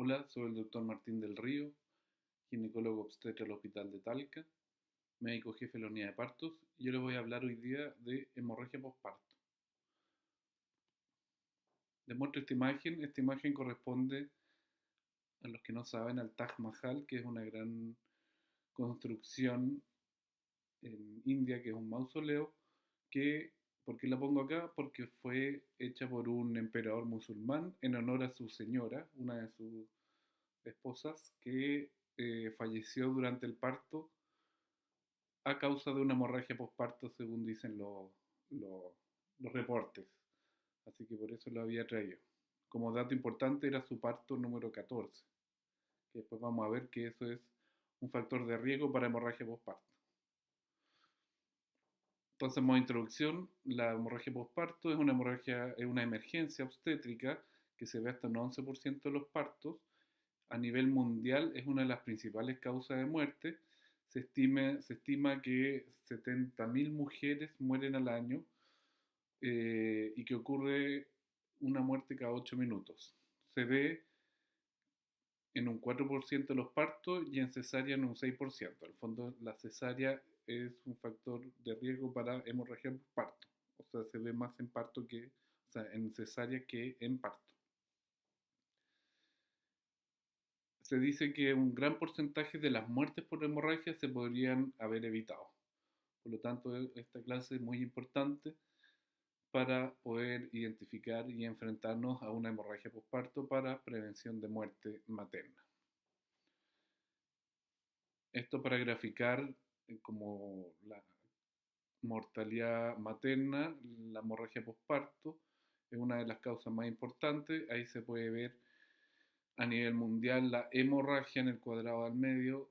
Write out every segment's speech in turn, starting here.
Hola, soy el doctor Martín del Río, ginecólogo obstetra del Hospital de Talca, médico jefe de la unidad de partos, y yo les voy a hablar hoy día de hemorragia postparto. Les muestro esta imagen. Esta imagen corresponde, a los que no saben, al Taj Mahal, que es una gran construcción en India, que es un mausoleo, que, ¿por qué la pongo acá? Porque fue hecha por un emperador musulmán en honor a su señora, una de sus esposas, que falleció durante el parto a causa de una hemorragia postparto, según dicen lo- los reportes. Así que por eso lo había traído. Como dato importante, era su parto número 14, que después vamos a ver que eso es un factor de riesgo para hemorragia postparto. Entonces, modo introducción, la hemorragia postparto es una emergencia obstétrica que se ve hasta un 11% de los partos. A nivel mundial es una de las principales causas de muerte. Se estima que 70.000 mujeres mueren al año, y que ocurre una muerte cada 8 minutos. Se ve en un 4% de los partos y en cesárea en un 6%. Al fondo, la cesárea es un factor de riesgo para hemorragia por parto. O sea, se ve más en parto que, o sea, en cesárea que en parto. Se dice que un gran porcentaje de las muertes por hemorragia se podrían haber evitado. Por lo tanto, esta clase es muy importante para poder identificar y enfrentarnos a una hemorragia postparto para prevención de muerte materna. Esto para graficar como la mortalidad materna, la hemorragia postparto es una de las causas más importantes. Ahí se puede ver a nivel mundial la hemorragia en el cuadrado al medio,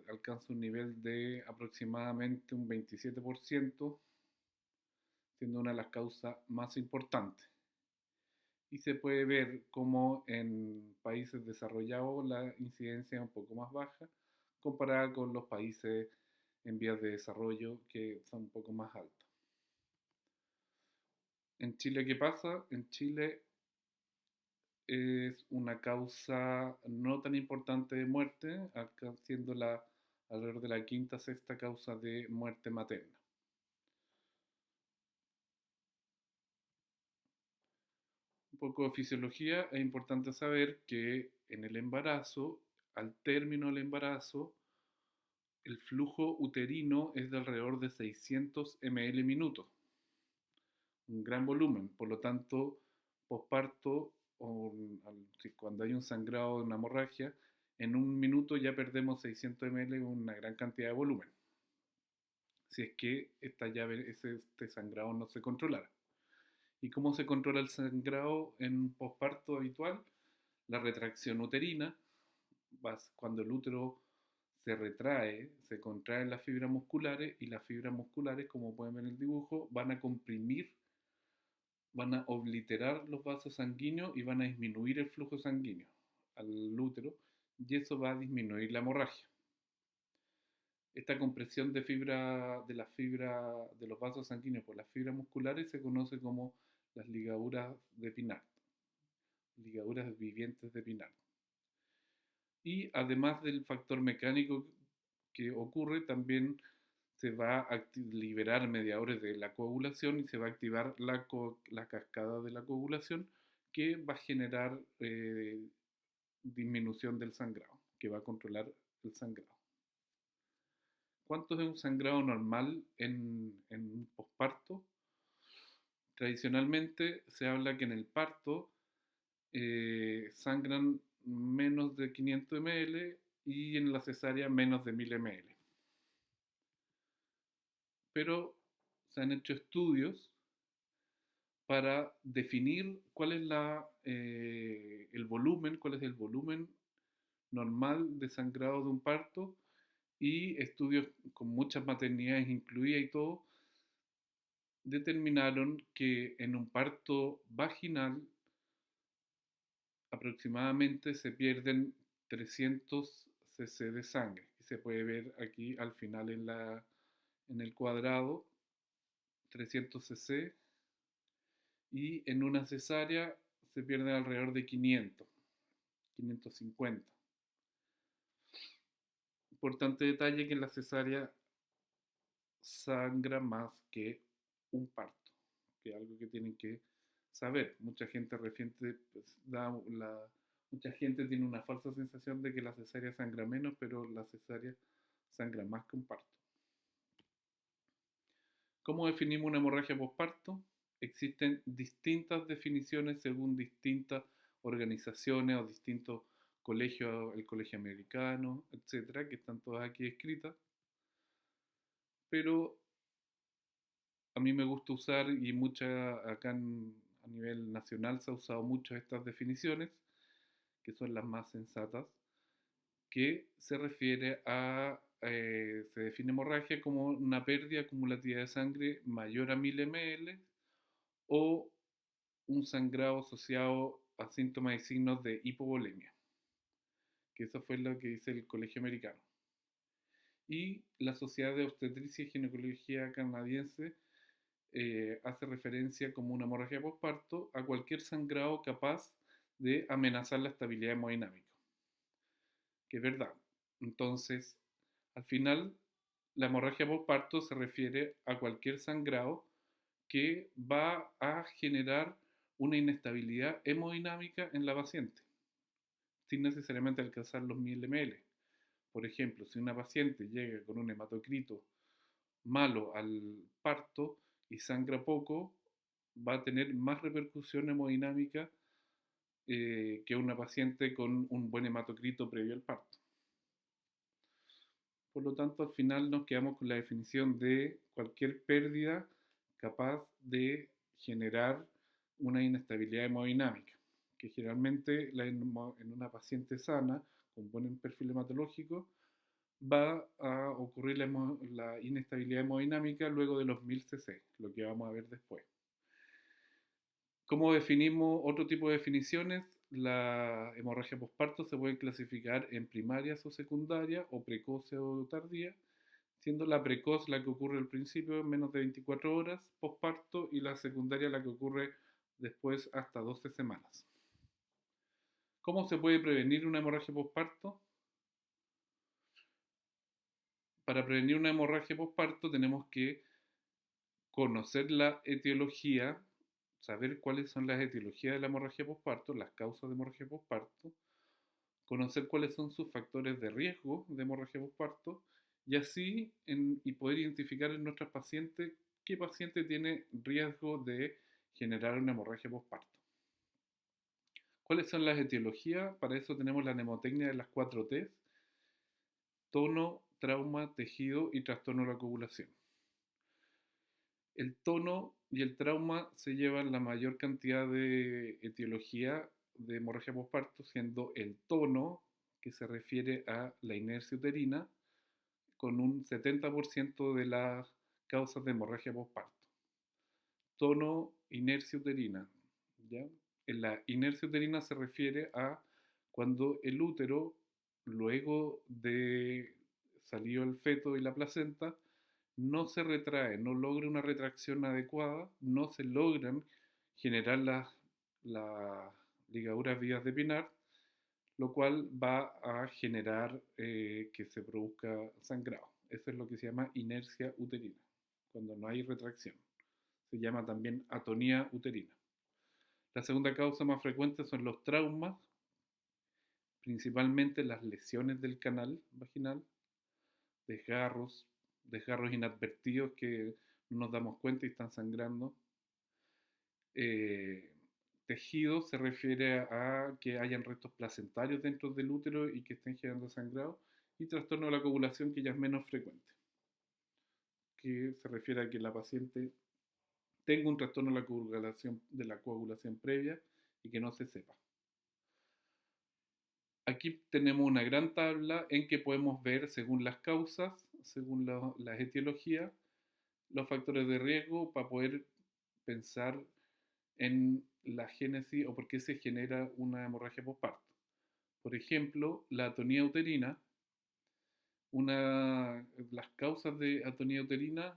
alcanza un nivel de aproximadamente un 27%, siendo una de las causas más importantes. Y se puede ver como en países desarrollados la incidencia es un poco más baja comparada con los países en vías de desarrollo, que son un poco más altos. En Chile, ¿qué pasa? En Chile es una causa no tan importante de muerte, siendo alrededor de la quinta, sexta causa de muerte materna. Un poco de fisiología: es importante saber que en el embarazo, al término del embarazo, el flujo uterino es de alrededor de 600 ml minuto, un gran volumen. Por lo tanto, posparto, o cuando hay un sangrado de una hemorragia, en un minuto ya perdemos 600 ml, una gran cantidad de volumen, si es que este sangrado no se controlara. ¿Y cómo se controla el sangrado en posparto habitual? La retracción uterina. Cuando el útero se retrae, se contraen las fibras musculares, y las fibras musculares, como pueden ver en el dibujo, van a comprimir, van a obliterar los vasos sanguíneos y van a disminuir el flujo sanguíneo al útero, y eso va a disminuir la hemorragia. Esta compresión de la fibra de los vasos sanguíneos por las fibras musculares se conoce como las ligaduras de Pinard, ligaduras vivientes de Pinard. Y además del factor mecánico que ocurre, también se va a liberar mediadores de la coagulación y se va a activar la cascada de la coagulación, que va a generar disminución del sangrado, que va a controlar el sangrado. ¿Cuánto es un sangrado normal en un posparto? Tradicionalmente se habla que en el parto sangran menos de 500 ml y en la cesárea menos de 1000 ml. Pero se han hecho estudios para definir cuál es el volumen normal de sangrado de un parto, y estudios con muchas maternidades incluidas y todo, determinaron que en un parto vaginal aproximadamente se pierden 300 cc de sangre, y se puede ver aquí al final en el cuadrado, 300 cc, y en una cesárea se pierden alrededor de 500. 550. Importante detalle que en la cesárea sangra más que un parto, que es algo que tienen que saber. Mucha gente reciente pues, mucha gente tiene una falsa sensación de que la cesárea sangra menos, pero la cesárea sangra más que un parto. ¿Cómo definimos una hemorragia postparto? Existen distintas definiciones según distintas organizaciones o distintos colegios, el colegio americano, etcétera, que están todas aquí escritas, pero a mí me gusta usar, y a nivel nacional se ha usado mucho estas definiciones, que son las más sensatas, que se refiere se define hemorragia como una pérdida acumulativa de sangre mayor a 1000 ml o un sangrado asociado a síntomas y signos de hipovolemia, que eso fue lo que dice el Colegio Americano. Y la Sociedad de Obstetricia y Ginecología Canadiense hace referencia como una hemorragia postparto a cualquier sangrado capaz de amenazar la estabilidad hemodinámica, que es verdad. Entonces, al final, la hemorragia postparto se refiere a cualquier sangrado que va a generar una inestabilidad hemodinámica en la paciente, sin necesariamente alcanzar los 1000 ml. Por ejemplo, si una paciente llega con un hematocrito malo al parto y sangra poco, va a tener más repercusión hemodinámica que una paciente con un buen hematocrito previo al parto. Por lo tanto, al final nos quedamos con la definición de cualquier pérdida capaz de generar una inestabilidad hemodinámica, que generalmente en una paciente sana, con buen perfil hematológico, va a ocurrir la inestabilidad hemodinámica luego de los 1000 cc, lo que vamos a ver después. ¿Cómo definimos otro tipo de definiciones? La hemorragia postparto se puede clasificar en primarias o secundarias, o precoce o tardía, siendo la precoz la que ocurre al principio en menos de 24 horas postparto y la secundaria la que ocurre después hasta 12 semanas. ¿Cómo se puede prevenir una hemorragia postparto? Para prevenir una hemorragia postparto tenemos que conocer la etiología, saber cuáles son las etiologías de la hemorragia postparto, las causas de hemorragia postparto, conocer cuáles son sus factores de riesgo de hemorragia postparto y así y poder identificar en nuestras pacientes qué paciente tiene riesgo de generar una hemorragia postparto. ¿Cuáles son las etiologías? Para eso tenemos la mnemotecnia de las 4 T: tono, trauma, tejido y trastorno de la coagulación. El tono y el trauma se llevan la mayor cantidad de etiología de hemorragia postparto, siendo el tono, que se refiere a la inercia uterina, con un 70% de las causas de hemorragia postparto. Tono, inercia uterina. ¿Ya? En la inercia uterina se refiere a cuando el útero, luego de salido el feto y la placenta, no se retrae, no logra una retracción adecuada, no se logran generar las ligaduras vías de Pinart, lo cual va a generar que se produzca sangrado. Eso es lo que se llama inercia uterina, cuando no hay retracción. Se llama también atonía uterina. La segunda causa más frecuente son los traumas, principalmente las lesiones del canal vaginal, desgarros inadvertidos que no nos damos cuenta y están sangrando. Tejido se refiere a que hayan restos placentarios dentro del útero y que estén generando sangrado. Y trastorno de la coagulación, que ya es menos frecuente, que se refiere a que la paciente tenga un trastorno de la coagulación previa y que no se sepa. Aquí tenemos una gran tabla en que podemos ver, según las causas, según las etiologías, los factores de riesgo para poder pensar en la génesis o por qué se genera una hemorragia postparto. Por ejemplo, la atonía uterina. Las causas de atonía uterina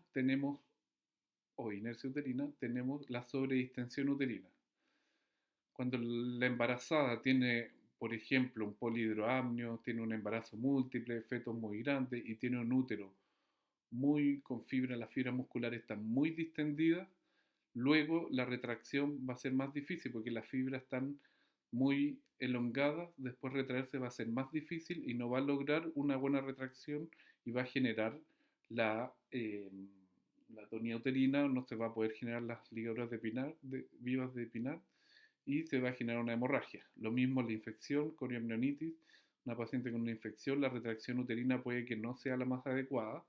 o inercia uterina, tenemos la sobredistensión uterina. Cuando la embarazada tiene, por ejemplo, un polihidroamnio, tiene un embarazo múltiple, fetos muy grandes y tiene un útero muy con fibra, las fibras musculares están muy distendidas, luego la retracción va a ser más difícil porque las fibras están muy elongadas, después retraerse va a ser más difícil y no va a lograr una buena retracción y va a generar la, la tonía uterina, no se va a poder generar las ligaduras de pinar, vivas de pinar y se va a generar una hemorragia. Lo mismo la infección, coriamnionitis, una paciente con una infección, la retracción uterina puede que no sea la más adecuada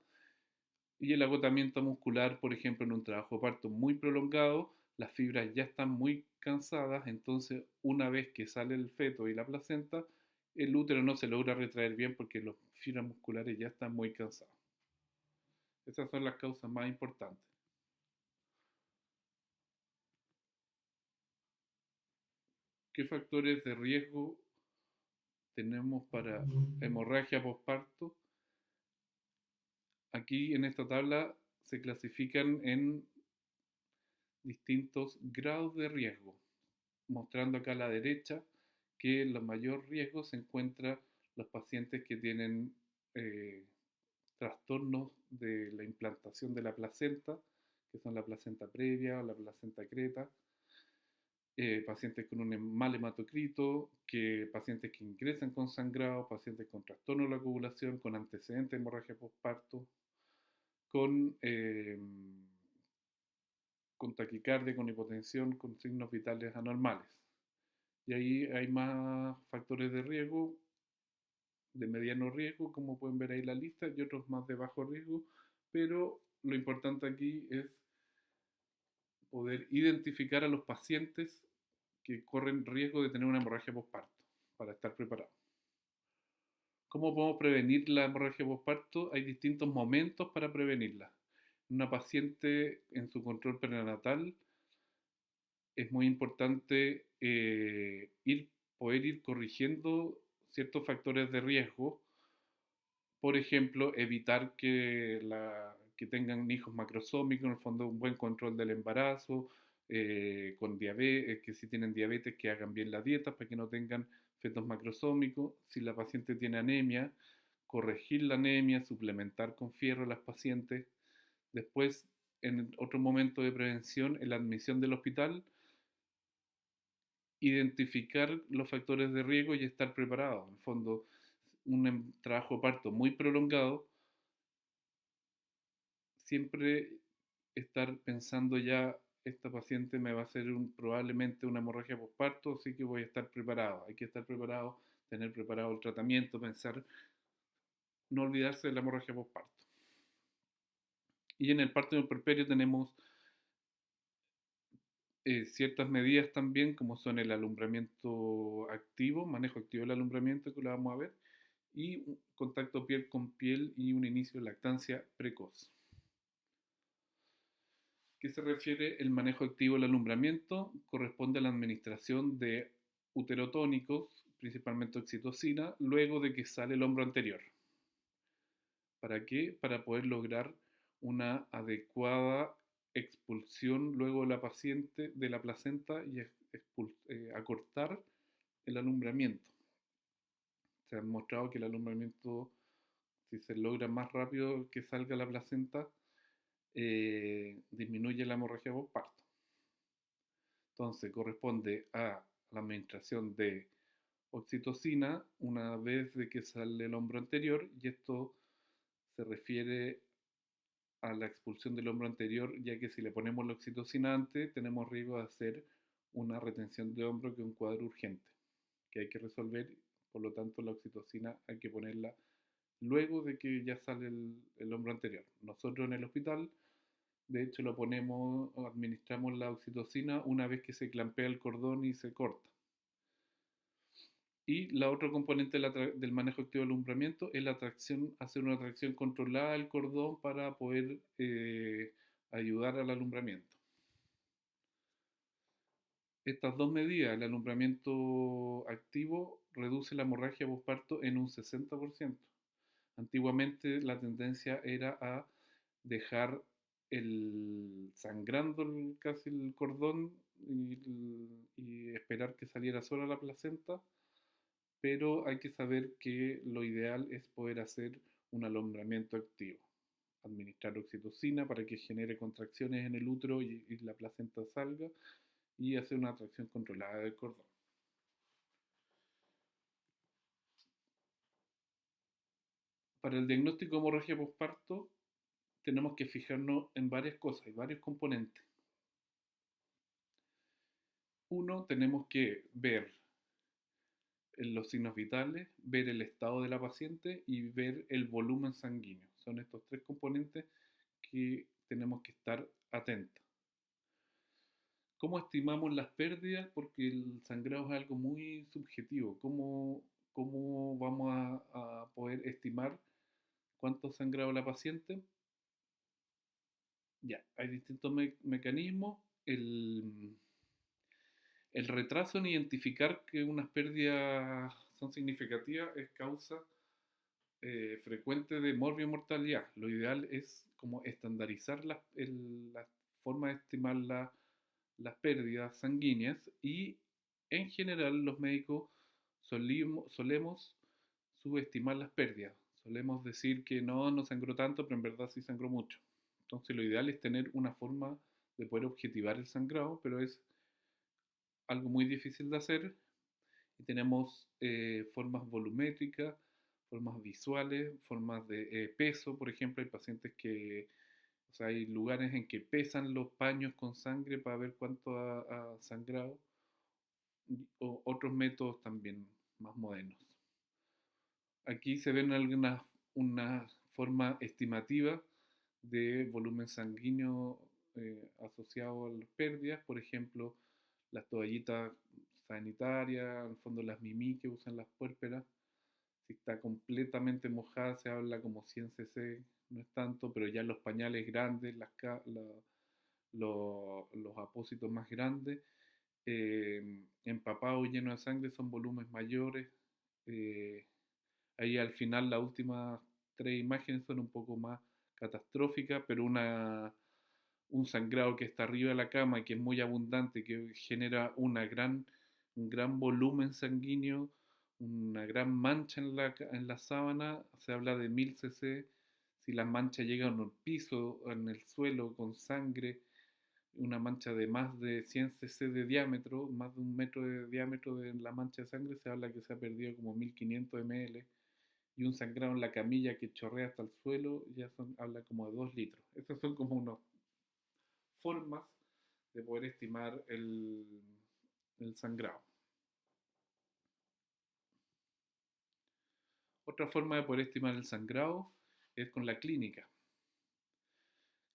y el agotamiento muscular, por ejemplo, en un trabajo de parto muy prolongado, las fibras ya están muy cansadas, entonces una vez que sale el feto y la placenta, el útero no se logra retraer bien porque las fibras musculares ya están muy cansadas. Esas son las causas más importantes. ¿Qué factores de riesgo tenemos para hemorragia postparto? Aquí en esta tabla se clasifican en distintos grados de riesgo, mostrando acá a la derecha que el mayor riesgo se encuentra los pacientes que tienen eh, trastornos de la implantación de la placenta, que son la placenta previa o la placenta creta, pacientes con un mal hematocrito, que pacientes que ingresan con sangrado, pacientes con trastorno de la coagulación, con antecedentes de hemorragia postparto, con taquicardia, con hipotensión, con signos vitales anormales. Y ahí hay más factores de riesgo, de mediano riesgo, como pueden ver ahí la lista, y otros más de bajo riesgo, pero lo importante aquí es poder identificar a los pacientes que corren riesgo de tener una hemorragia postparto, para estar preparados. ¿Cómo podemos prevenir la hemorragia postparto? Hay distintos momentos para prevenirla. Una paciente en su control prenatal es muy importante poder ir corrigiendo ciertos factores de riesgo. Por ejemplo, evitar que tengan hijos macrosómicos, en el fondo un buen control del embarazo, con diabetes, que si tienen diabetes que hagan bien la dieta para que no tengan fetos macrosómicos. Si la paciente tiene anemia, corregir la anemia, suplementar con fierro a las pacientes. Después, en otro momento de prevención, en la admisión del hospital, identificar los factores de riesgo y estar preparado. En el fondo, un trabajo de parto muy prolongado, siempre estar pensando ya, esta paciente me va a hacer probablemente una hemorragia postparto, así que voy a estar preparado. Hay que estar preparado, tener preparado el tratamiento, pensar, no olvidarse de la hemorragia postparto. Y en el parto del puerperio tenemos ciertas medidas también, como son el alumbramiento activo, manejo activo del alumbramiento, que lo vamos a ver, y un contacto piel con piel y un inicio de lactancia precoz. ¿Qué se refiere el manejo activo del alumbramiento? Corresponde a la administración de uterotónicos, principalmente oxitocina, luego de que sale el hombro anterior. ¿Para qué? Para poder lograr una adecuada expulsión luego de la paciente de la placenta y acortar el alumbramiento. Se ha mostrado que el alumbramiento, si se logra más rápido que salga la placenta, disminuye la hemorragia postparto. Entonces corresponde a la administración de oxitocina una vez de que sale el hombro anterior, y esto se refiere a la expulsión del hombro anterior, ya que si le ponemos la oxitocina antes, tenemos riesgo de hacer una retención de hombro, que es un cuadro urgente que hay que resolver. Por lo tanto, la oxitocina hay que ponerla luego de que ya sale el hombro anterior. Nosotros en el hospital, de hecho, lo ponemos, administramos la oxitocina una vez que se clampea el cordón y se corta. Y la otra componente del manejo activo del alumbramiento es la tracción, hacer una tracción controlada del cordón para poder ayudar al alumbramiento. Estas dos medidas, el alumbramiento activo reduce la hemorragia postparto en un 60%. Antiguamente la tendencia era a dejar sangrando casi el cordón y esperar que saliera sola la placenta pero hay que saber que lo ideal es poder hacer un alumbramiento activo, administrar oxitocina para que genere contracciones en el útero y la placenta salga y hacer una tracción controlada del cordón. Para el diagnóstico de hemorragia postparto tenemos que fijarnos en varias cosas, hay varios componentes. Uno, tenemos que ver los signos vitales, ver el estado de la paciente y ver el volumen sanguíneo. Son estos tres componentes que tenemos que estar atentos. ¿Cómo estimamos las pérdidas? Porque el sangrado es algo muy subjetivo. ¿Cómo vamos a poder estimar cuánto ha sangrado la paciente? Ya, hay distintos mecanismos. El retraso en identificar que unas pérdidas son significativas es causa frecuente de mortalidad. Lo ideal es como estandarizar la forma de estimar las pérdidas sanguíneas y en general los médicos solemos subestimar las pérdidas. Solemos decir que no sangró tanto, pero en verdad sí sangró mucho. Entonces lo ideal es tener una forma de poder objetivar el sangrado, pero es algo muy difícil de hacer y tenemos formas volumétricas, formas visuales, formas de peso, por ejemplo, hay pacientes que, o sea, hay lugares en que pesan los paños con sangre para ver cuánto ha sangrado, o otros métodos también más modernos. Aquí se ven una forma estimativa de volumen sanguíneo asociado a las pérdidas, por ejemplo, las toallitas sanitarias, en el fondo las mimí que usan las puérperas. Si está completamente mojada se habla como 100 cc, no es tanto, pero ya los pañales grandes, los apósitos más grandes, empapados y llenos de sangre son volúmenes mayores. eh, Ahí al final las últimas tres imágenes son un poco más catastróficas, pero un sangrado que está arriba de la cama y que es muy abundante, que genera un gran volumen sanguíneo, una gran mancha en la sábana, se habla de 1000 cc. Si la mancha llega al piso, en el suelo con sangre, una mancha de más de 100 cc de diámetro, más de 1 metro de diámetro de la mancha de sangre, se habla que se ha perdido como 1500 ml. Y un sangrado en la camilla que chorrea hasta el suelo, habla como de 2 litros. Estas son como unas formas de poder estimar el sangrado. Otra forma de poder estimar el sangrado es con la clínica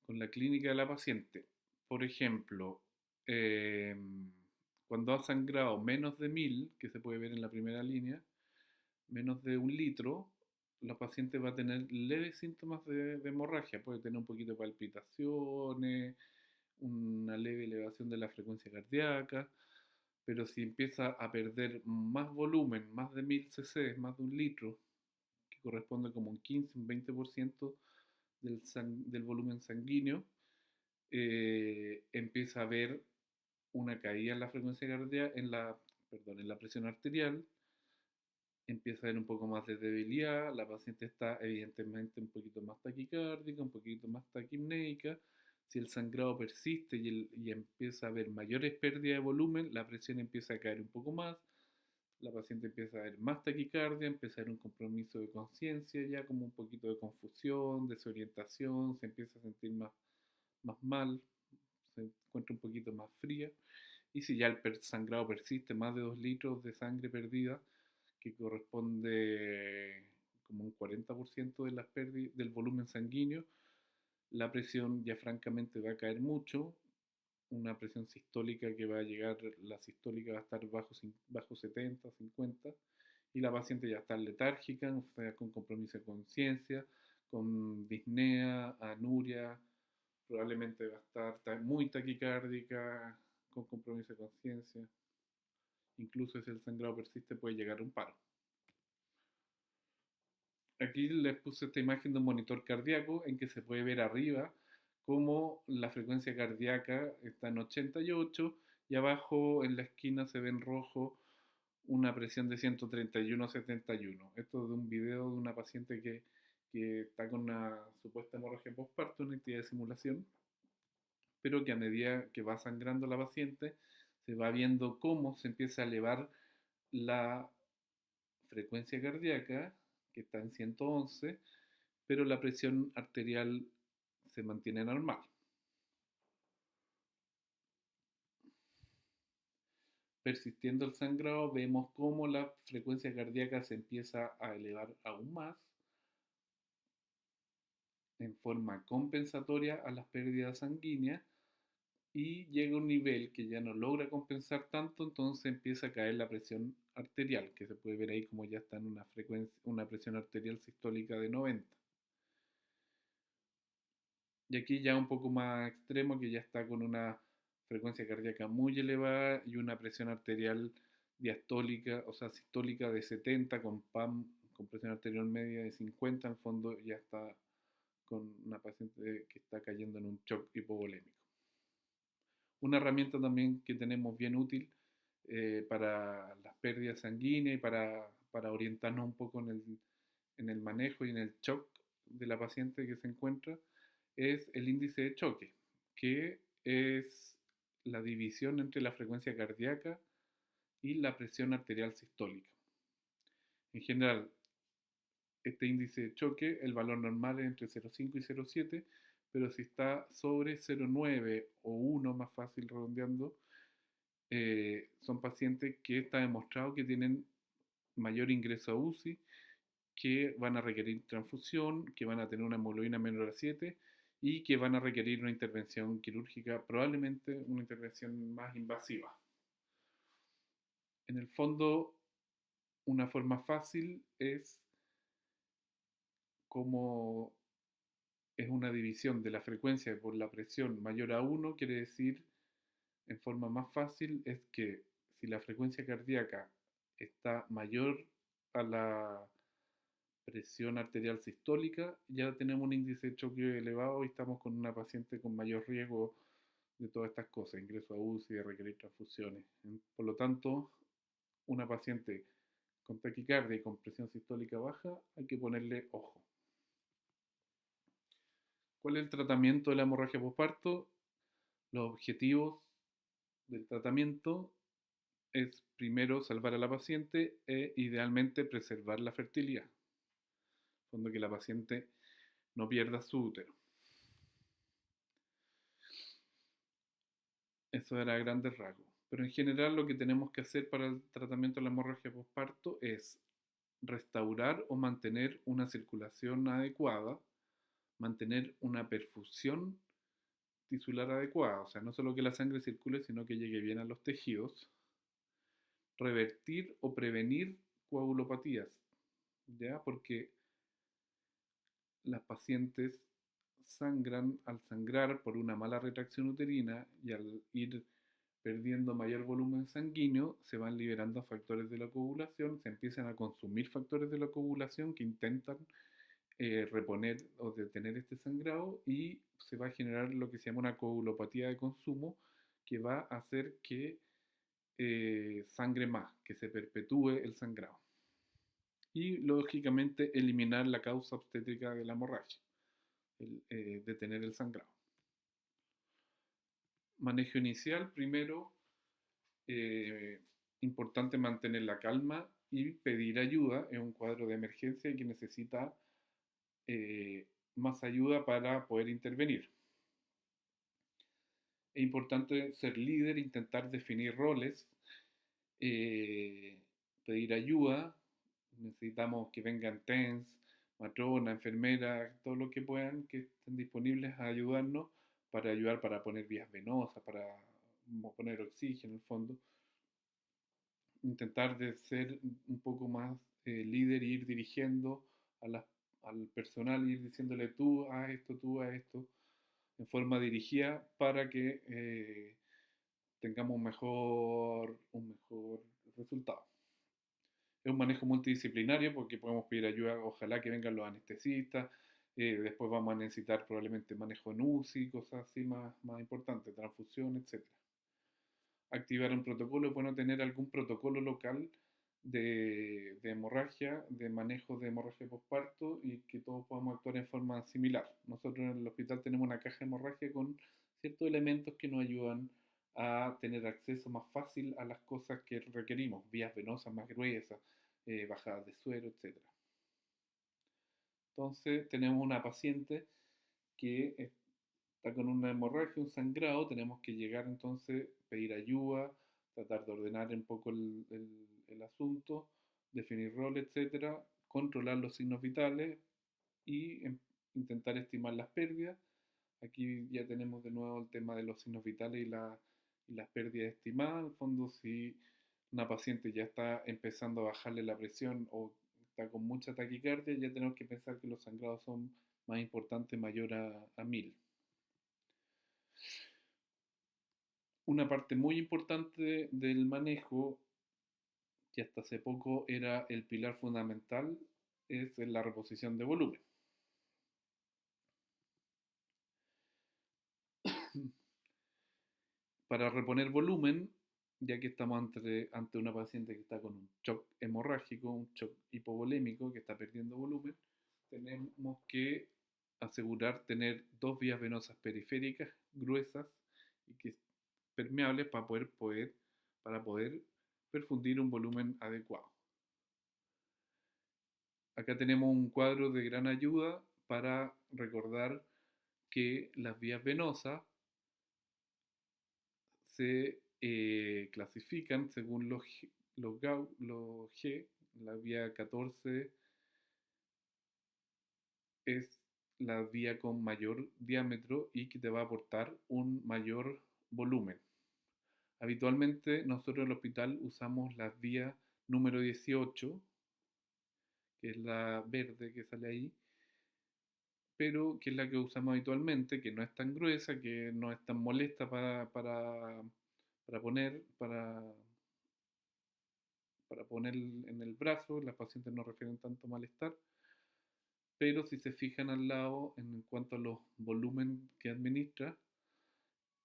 de la paciente. Por ejemplo, eh, cuando ha sangrado menos de 1000, que se puede ver en la primera línea, menos de 1 litro, la paciente va a tener leves síntomas de hemorragia. Puede tener un poquito de palpitaciones, una leve elevación de la frecuencia cardíaca, pero si empieza a perder más volumen, más de 1000 cc, más de 1 litro, que corresponde como un 15, un 20% del volumen sanguíneo, empieza a haber una caída en la frecuencia cardíaca, en la presión arterial, empieza a haber un poco más de debilidad, la paciente está evidentemente un poquito más taquicárdica, un poquito más taquipnéica. Si el sangrado persiste y empieza a haber mayores pérdidas de volumen, la presión empieza a caer un poco más, la paciente empieza a ver más taquicardia, empieza a haber un compromiso de conciencia, ya como un poquito de confusión, desorientación, se empieza a sentir más mal, se encuentra un poquito más fría. Y si ya el sangrado persiste, más de 2 litros de sangre perdida, que corresponde como un 40% de del volumen sanguíneo, la presión ya francamente va a caer mucho, una presión sistólica que va a llegar, la sistólica va a estar bajo 70, 50, y la paciente ya está letárgica, o sea, con compromiso de conciencia, con disnea, anuria, probablemente va a estar muy taquicárdica, con compromiso de conciencia. Incluso si el sangrado persiste puede llegar a un paro. Aquí les puse esta imagen de un monitor cardíaco en que se puede ver arriba cómo la frecuencia cardíaca está en 88 y abajo en la esquina se ve en rojo una presión de 131/71. Esto es de un video de una paciente que está con una supuesta hemorragia postparto, una actividad de simulación, pero que a medida que va sangrando la paciente, se va viendo cómo se empieza a elevar la frecuencia cardíaca, que está en 111, pero la presión arterial se mantiene normal. Persistiendo el sangrado, vemos cómo la frecuencia cardíaca se empieza a elevar aún más en forma compensatoria a las pérdidas sanguíneas y llega a un nivel que ya no logra compensar tanto, entonces empieza a caer la presión arterial, que se puede ver ahí como ya está en una presión arterial sistólica de 90. Y aquí ya un poco más extremo, que ya está con una frecuencia cardíaca muy elevada y una presión arterial diastólica, o sea, sistólica de 70, con PAM, con presión arterial media de 50, en fondo ya está con una paciente que está cayendo en un shock hipovolémico. Una herramienta también que tenemos bien útil para las pérdidas sanguíneas y para orientarnos un poco en el manejo y en el shock de la paciente que se encuentra es el índice de choque, que es la división entre la frecuencia cardíaca y la presión arterial sistólica. En general, este índice de choque, el valor normal es entre 0,5 y 0,7, pero si está sobre 0,9 o 1, más fácil redondeando, son pacientes que está demostrado que tienen mayor ingreso a UCI, que van a requerir transfusión, que van a tener una hemoglobina menor a 7 y que van a requerir una intervención quirúrgica, probablemente una intervención más invasiva. En el fondo, una forma fácil es como es una división de la frecuencia por la presión mayor a 1, quiere decir, en forma más fácil, es que si la frecuencia cardíaca está mayor a la presión arterial sistólica, ya tenemos un índice de choque elevado y estamos con una paciente con mayor riesgo de todas estas cosas, ingreso a UCI, de requerir transfusiones. Por lo tanto, una paciente con taquicardia y con presión sistólica baja, hay que ponerle ojo. ¿Cuál es el tratamiento de la hemorragia postparto? Los objetivos del tratamiento es primero salvar a la paciente e idealmente preservar la fertilidad, cuando que la paciente no pierda su útero. Eso era a grandes rasgos. Pero en general lo que tenemos que hacer para el tratamiento de la hemorragia postparto es restaurar o mantener una circulación adecuada, mantener una perfusión tisular adecuada, o sea, no solo que la sangre circule, sino que llegue bien a los tejidos, revertir o prevenir coagulopatías, ¿ya? Porque las pacientes sangran al sangrar por una mala retracción uterina y al ir perdiendo mayor volumen sanguíneo, se van liberando factores de la coagulación, se empiezan a consumir factores de la coagulación que intentan reponer o detener este sangrado y se va a generar lo que se llama una coagulopatía de consumo que va a hacer que sangre más, que se perpetúe el sangrado. Y lógicamente eliminar la causa obstétrica de la hemorragia, detener el sangrado. Manejo inicial, primero, importante mantener la calma y pedir ayuda en un cuadro de emergencia que necesita más ayuda para poder intervenir. Es importante ser líder, intentar definir roles, pedir ayuda. Necesitamos que vengan TENS, matrona, enfermera, todo lo que puedan, que estén disponibles a ayudarnos para ayudar para poner vías venosas, para poner oxígeno en el fondo. Intentar de ser un poco más líder y ir dirigiendo al personal, ir diciéndole tú haz esto, en forma dirigida para que tengamos un mejor resultado. Es un manejo multidisciplinario porque podemos pedir ayuda, ojalá que vengan los anestesistas, después vamos a necesitar probablemente manejo en UCI, cosas así más importantes, transfusión, etc. Activar un protocolo, es bueno tener algún protocolo local de hemorragia, de manejo de hemorragia postparto y que todos podamos actuar en forma similar. Nosotros en el hospital tenemos una caja de hemorragia con ciertos elementos que nos ayudan a tener acceso más fácil a las cosas que requerimos, vías venosas más gruesas, bajadas de suero, etcétera. Entonces tenemos una paciente que está con una hemorragia, un sangrado, tenemos que llegar entonces, pedir ayuda, tratar de ordenar un poco el asunto, definir rol, etcétera, controlar los signos vitales y intentar estimar las pérdidas. Aquí ya tenemos de nuevo el tema de los signos vitales y las pérdidas estimadas. En el fondo, si una paciente ya está empezando a bajarle la presión o está con mucha taquicardia, ya tenemos que pensar que los sangrados son más importantes, mayor a 1000. Una parte muy importante del manejo, que hasta hace poco era el pilar fundamental, es la reposición de volumen. Para reponer volumen, ya que estamos ante una paciente que está con un shock hemorrágico, un shock hipovolémico, que está perdiendo volumen, tenemos que asegurar tener dos vías venosas periféricas gruesas y que permeables para poder perfundir un volumen adecuado. Acá tenemos un cuadro de gran ayuda para recordar que las vías venosas se clasifican según los G. La vía 14 es la vía con mayor diámetro y que te va a aportar un mayor volumen. Habitualmente nosotros en el hospital usamos la vía número 18, que es la verde que sale ahí, pero que es la que usamos habitualmente, que no es tan gruesa, que no es tan molesta para poner, para poner en el brazo. Las pacientes no refieren tanto malestar, pero si se fijan al lado en cuanto a los volumen que administra,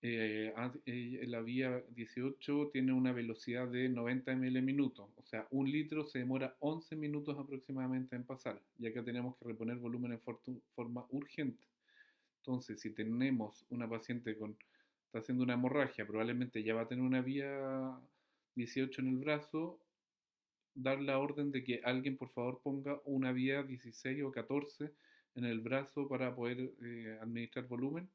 la vía 18 tiene una velocidad de 90 ml minutos, o sea, un litro se demora 11 minutos aproximadamente en pasar, y acá tenemos que reponer volumen en forma urgente. Entonces, si tenemos una paciente está haciendo una hemorragia, probablemente ya va a tener una vía 18 en el brazo, dar la orden de que alguien por favor ponga una vía 16 o 14 en el brazo para poder administrar volumen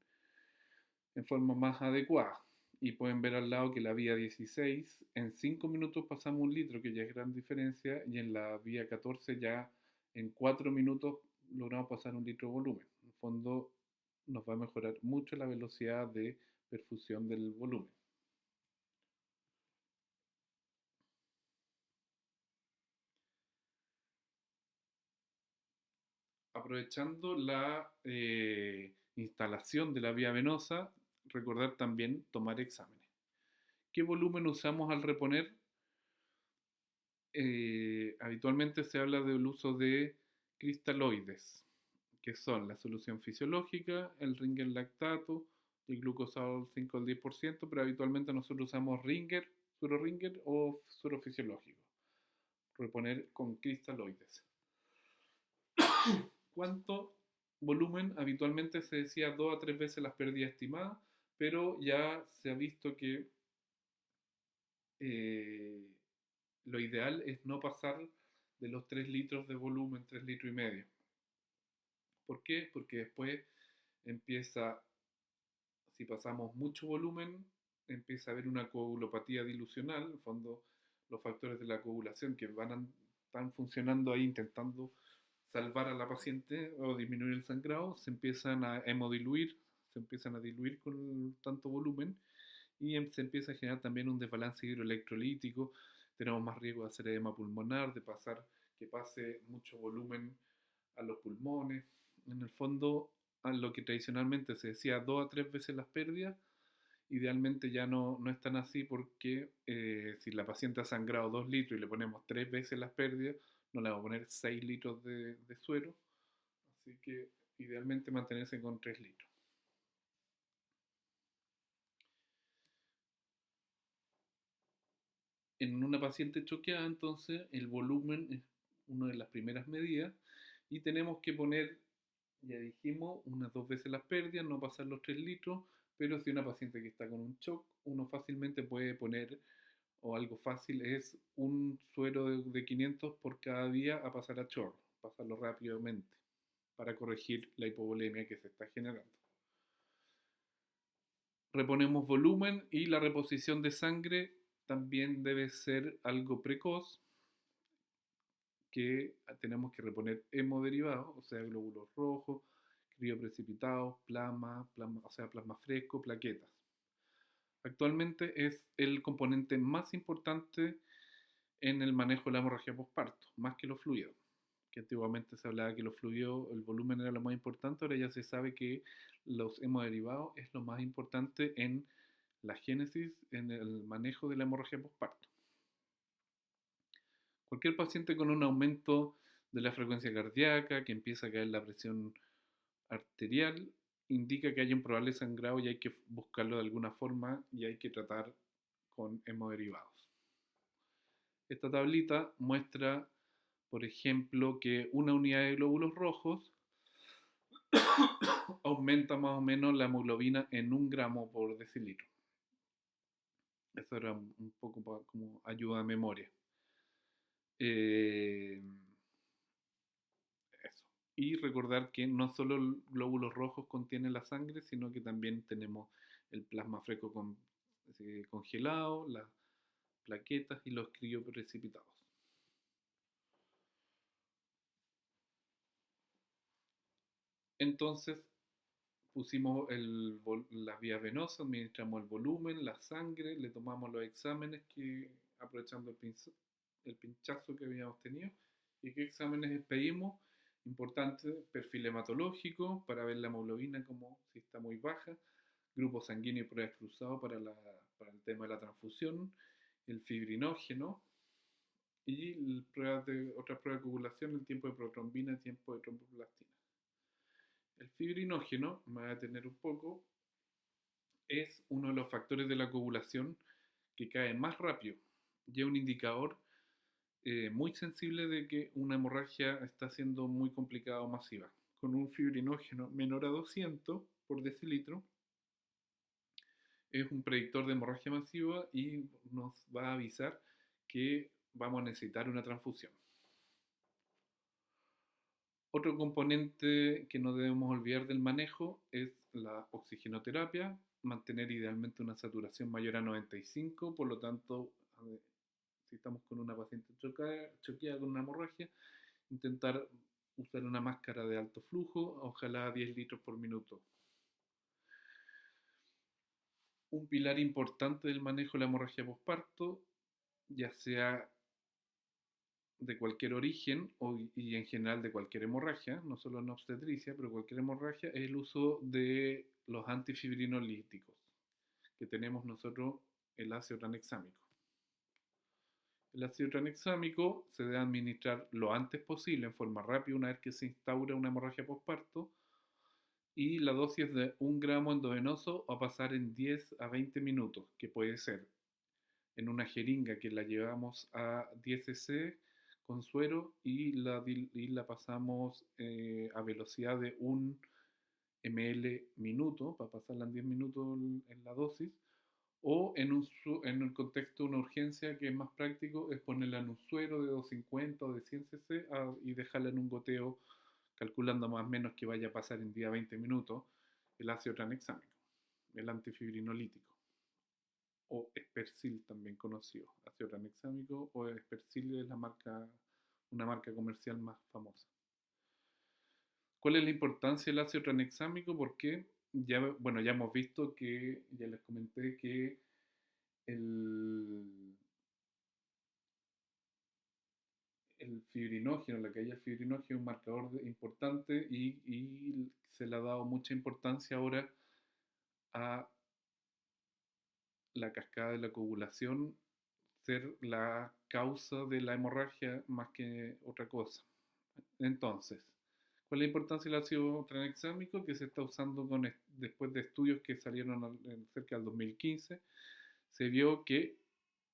en forma más adecuada. Y pueden ver al lado que la vía 16 en 5 minutos pasamos un litro, que ya es gran diferencia, y en la vía 14 ya en 4 minutos logramos pasar un litro de volumen. En el fondo nos va a mejorar mucho la velocidad de perfusión del volumen. Aprovechando la instalación de la vía venosa, recordar también tomar exámenes. ¿Qué volumen usamos al reponer? Habitualmente se habla del uso de cristaloides, que son la solución fisiológica, el Ringer lactato, el glucosado 5 al 10%, pero habitualmente nosotros usamos Ringer, suero Ringer o suero fisiológico. Reponer con cristaloides. ¿Cuánto volumen? Habitualmente se decía 2 a 3 veces las pérdidas estimadas, pero ya se ha visto que eh, lo ideal es no pasar de los 3 litros de volumen, 3 litros y medio. ¿Por qué? Porque después empieza, si pasamos mucho volumen, empieza a haber una coagulopatía dilucional, en el fondo los factores de la coagulación que están funcionando ahí intentando salvar a la paciente o disminuir el sangrado, se empiezan a hemodiluir, se empiezan a diluir con tanto volumen y se empieza a generar también un desbalance hidroelectrolítico, tenemos más riesgo de hacer edema pulmonar, de que pase mucho volumen a los pulmones. En el fondo, a lo que tradicionalmente se decía 2 a 3 veces las pérdidas, idealmente ya no es tan así porque si la paciente ha sangrado 2 litros y le ponemos 3 veces las pérdidas, no le vamos a poner 6 litros de suero, así que idealmente mantenerse con 3 litros. En una paciente choqueada, entonces, el volumen es una de las primeras medidas y tenemos que poner, ya dijimos, unas 2 veces las pérdidas, no pasar los 3 litros, pero si una paciente que está con un shock, uno fácilmente puede poner, o algo fácil, es un suero de 500 por cada día a pasar a chorro, pasarlo rápidamente para corregir la hipovolemia que se está generando. Reponemos volumen y la reposición de sangre también debe ser algo precoz, que tenemos que reponer hemoderivados, o sea, glóbulos rojos, crioprecipitados, plasma, o sea, plasma fresco, plaquetas. Actualmente es el componente más importante en el manejo de la hemorragia postparto, más que los fluidos. Que antiguamente se hablaba que los fluidos, el volumen era lo más importante, ahora ya se sabe que los hemoderivados es lo más importante en la génesis, en el manejo de la hemorragia postparto. Cualquier paciente con un aumento de la frecuencia cardíaca, que empieza a caer la presión arterial, indica que hay un probable sangrado y hay que buscarlo de alguna forma y hay que tratar con hemoderivados. Esta tablita muestra, por ejemplo, que una unidad de glóbulos rojos aumenta más o menos la hemoglobina en 1 gramo por decilitro. Eso era un poco como ayuda de memoria. Eh, Eso. Y recordar que no solo glóbulos rojos contienen la sangre, sino que también tenemos el plasma fresco congelado, las plaquetas y los crioprecipitados. Entonces pusimos las vías venosas, administramos el volumen, la sangre, le tomamos los exámenes aprovechando el pinchazo que habíamos tenido. ¿Y qué exámenes pedimos? Importante, perfil hematológico para ver la hemoglobina como si está muy baja, grupo sanguíneo y pruebas cruzadas para el tema de la transfusión, el fibrinógeno y otras pruebas de coagulación, el tiempo de protrombina, el tiempo de tromboplastina. El fibrinógeno, me voy a detener un poco, es uno de los factores de la coagulación que cae más rápido y es un indicador muy sensible de que una hemorragia está siendo muy complicada o masiva. Con un fibrinógeno menor a 200 por decilitro, es un predictor de hemorragia masiva y nos va a avisar que vamos a necesitar una transfusión. Otro componente que no debemos olvidar del manejo es la oxigenoterapia, mantener idealmente una saturación mayor a 95, por lo tanto, si estamos con una paciente choqueada con una hemorragia, intentar usar una máscara de alto flujo, ojalá 10 litros por minuto. Un pilar importante del manejo de la hemorragia postparto, ya sea de cualquier origen y en general de cualquier hemorragia, no solo en obstetricia, pero cualquier hemorragia, es el uso de los antifibrinolíticos, que tenemos nosotros el ácido tranexámico. El ácido tranexámico se debe administrar lo antes posible, en forma rápida, una vez que se instaura una hemorragia postparto, y la dosis es de 1 gramo endovenoso a pasar en 10 a 20 minutos, que puede ser en una jeringa que la llevamos a 10 cc con suero y la pasamos a velocidad de 1 ml minuto, para pasarla en 10 minutos en la dosis, o en el contexto de una urgencia que es más práctico, es ponerla en un suero de 250 o de 100 cc y dejarla en un goteo, calculando más o menos que vaya a pasar en día 20 minutos el ácido tranexámico, el antifibrinolítico, o Espersil también conocido, ácido tranexámico, o Espersil es una marca comercial más famosa. ¿Cuál es la importancia del ácido tranexámico? Porque bueno, ya hemos visto que, ya les comenté que el, el fibrinógeno, la caída del fibrinógeno es un marcador importante y se le ha dado mucha importancia ahora a la cascada de la coagulación ser la causa de la hemorragia más que otra cosa. Entonces, ¿cuál es la importancia del ácido tranexámico que se está usando después de estudios que salieron cerca del 2015? Se vio que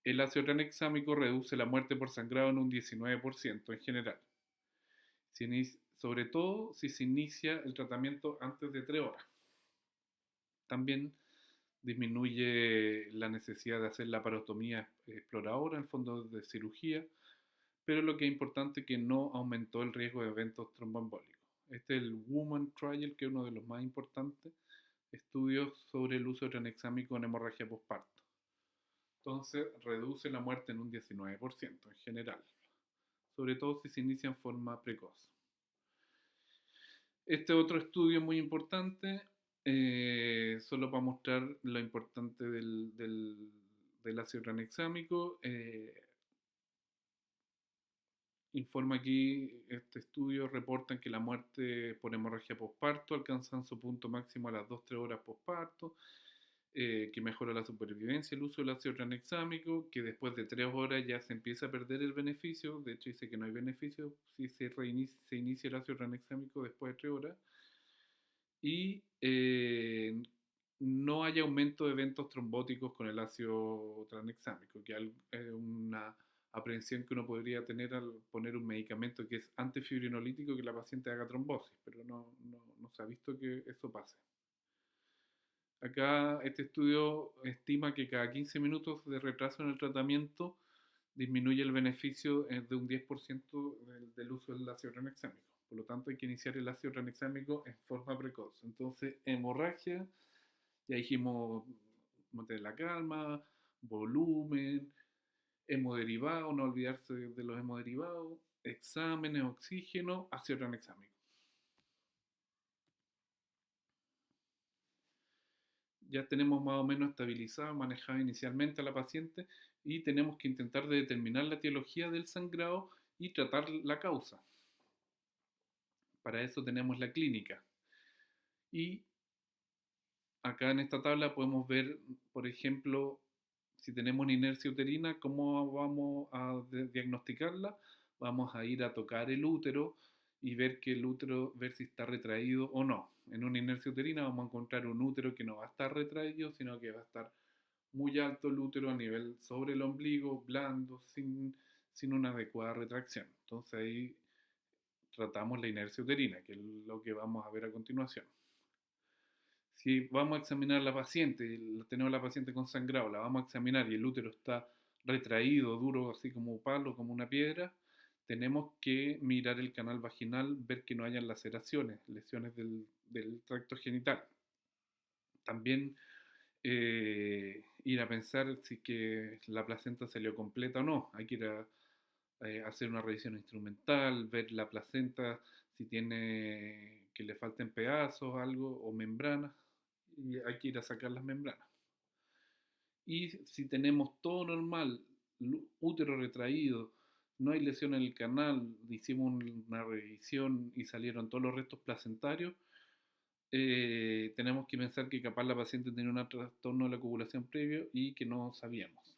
El ácido tranexámico reduce la muerte por sangrado en un 19% en general, sobre todo si se inicia el tratamiento antes de 3 horas. También disminuye la necesidad de hacer la parotomía exploradora, en fondo de cirugía, pero lo que es importante es que no aumentó el riesgo de eventos tromboembólicos. Este es el Woman Trial, que es uno de los más importantes estudios sobre el uso de tranexámico en hemorragia postparto. Entonces, reduce la muerte en un 19% en general, sobre todo si se inicia en forma precoz. Este otro estudio muy importante, solo para mostrar lo importante del ácido tranexámico, informa aquí, este estudio reporta que la muerte por hemorragia postparto alcanzan su punto máximo a las 2-3 horas postparto, que mejora la supervivencia el uso del ácido tranexámico, que después de 3 horas ya se empieza a perder el beneficio, de hecho dice que no hay beneficio si se inicia el ácido tranexámico después de 3 horas, y no hay aumento de eventos trombóticos con el ácido tranexámico, que es una aprehensión que uno podría tener al poner un medicamento que es antifibrinolítico que la paciente haga trombosis, pero no se ha visto que eso pase. Acá este estudio estima que cada 15 minutos de retraso en el tratamiento disminuye el beneficio de un 10% del uso del ácido tranexámico. Por lo tanto, hay que iniciar el ácido tranexámico en forma precoz. Entonces, hemorragia, ya dijimos mantener la calma, volumen, hemoderivados, no olvidarse de los hemoderivados, exámenes, oxígeno, ácido tranexámico. Ya tenemos más o menos estabilizado, manejado inicialmente a la paciente y tenemos que intentar de determinar la etiología del sangrado y tratar la causa. Para eso tenemos la clínica. Y acá en esta tabla podemos ver, por ejemplo, si tenemos una inercia uterina, cómo vamos a diagnosticarla. Vamos a ir a tocar el útero y ver que el útero, ver si está retraído o no. En una inercia uterina vamos a encontrar un útero que no va a estar retraído, sino que va a estar muy alto el útero a nivel sobre el ombligo, blando, sin una adecuada retracción. Entonces ahí tratamos la inercia uterina, que es lo que vamos a ver a continuación. Si vamos a examinar a la paciente, tenemos a la paciente con sangrado, la vamos a examinar y el útero está retraído, duro, así como un palo, como una piedra, tenemos que mirar el canal vaginal, ver que no hayan laceraciones, lesiones del tracto genital. También ir a pensar si que la placenta salió completa o no. Hay que ir a hacer una revisión instrumental, ver la placenta si tiene que le falten pedazos, algo, o membranas, y hay que ir a sacar las membranas. Y si tenemos todo normal, útero retraído, no hay lesión en el canal, hicimos una revisión y salieron todos los restos placentarios, tenemos que pensar que capaz la paciente tiene un trastorno de la covulación previo y que no sabíamos.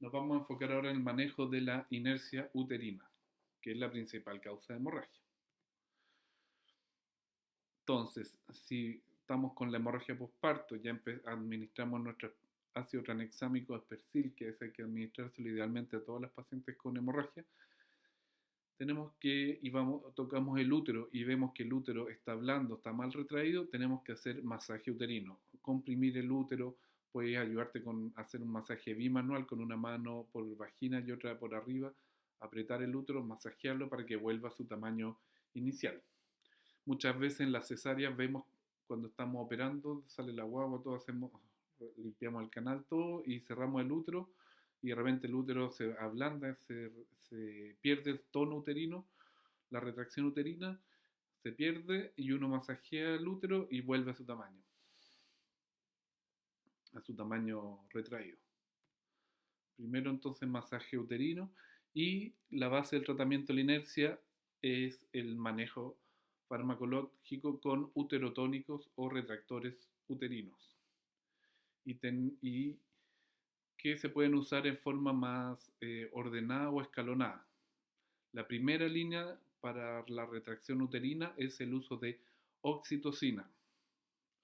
Nos vamos a enfocar ahora en el manejo de la inercia uterina, que es la principal causa de hemorragia. Entonces, si estamos con la hemorragia postparto, ya administramos nuestro ácido tranexámico aspersil, que es el que administrárselo idealmente a todas las pacientes con hemorragia, tenemos que, y tocamos el útero y vemos que el útero está blando, está mal retraído, tenemos que hacer masaje uterino. Comprimir el útero puede ayudarte con hacer un masaje bimanual con una mano por vagina y otra por arriba, apretar el útero, masajearlo para que vuelva a su tamaño inicial. Muchas veces en las cesáreas vemos cuando estamos operando, sale la guagua, todo hacemos, limpiamos el canal todo y cerramos el útero y de repente el útero se ablanda, se pierde el tono uterino, la retracción uterina se pierde y uno masajea el útero y vuelve a su tamaño retraído. Primero entonces masaje uterino y la base del tratamiento de la inercia es el manejo farmacológico con uterotónicos o retractores uterinos y que se pueden usar en forma más ordenada o escalonada. La primera línea para la retracción uterina es el uso de oxitocina.